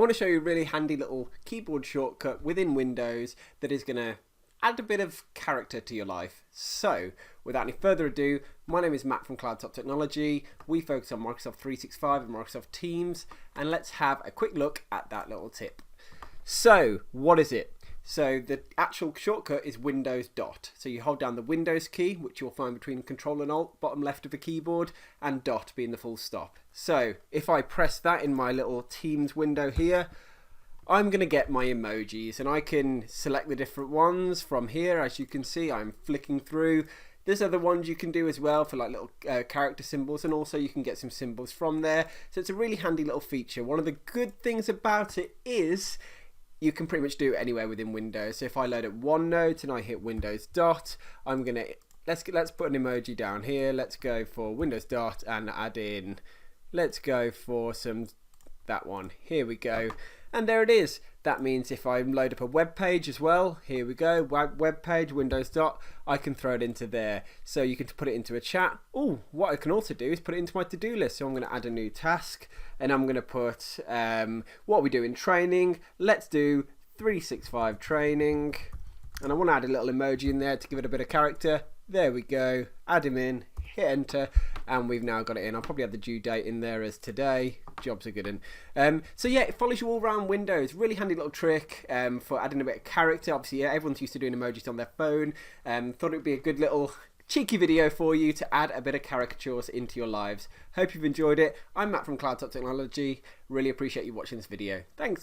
want to show you a really handy little keyboard shortcut within Windows that is going to add a bit of character to your life. So, without any further ado, my name is Matt from Cloudtop Technology. We focus on Microsoft 365 and Microsoft Teams, and let's have a quick look at that little tip. So, what is it? So the actual shortcut is Windows dot. So you hold down the Windows key, which you'll find between Control and Alt, bottom left of the keyboard, and dot being the full stop. So if I press that in my little Teams window here, I'm going to get my emojis, and I can select the different ones from here. As you can see, I'm flicking through. There's other ones you can do as well for like little character symbols, and also you can get some symbols from there. So it's a really handy little feature. One of the good things about it is you can pretty much do it anywhere within Windows. So if I load up OneNote and I hit Windows dot, I'm gonna let's put an emoji down here. Let's go for Windows dot and add in. Let's go for that one. Here we go, and there it is. That means if I load up a web page as well, here we go, web page, Windows dot, I can throw it into there. So you can put it into a chat. Oh, what I can also do is put it into my to-do list. So I'm going to add a new task, and I'm going to put what we do in training. Let's do 365 training, and I want to add a little emoji in there to give it a bit of character. There we go, add him in, hit enter, and we've now got it in. I'll probably add the due date in there as today. Jobs are good. So yeah, it follows you all around Windows. Really handy little trick for adding a bit of character. Obviously, yeah, everyone's used to doing emojis on their phone. Thought it would be a good little cheeky video for you to add a bit of caricatures into your lives. Hope you've enjoyed it. I'm Matt from Cloudtop Technology. Really appreciate you watching this video. Thanks.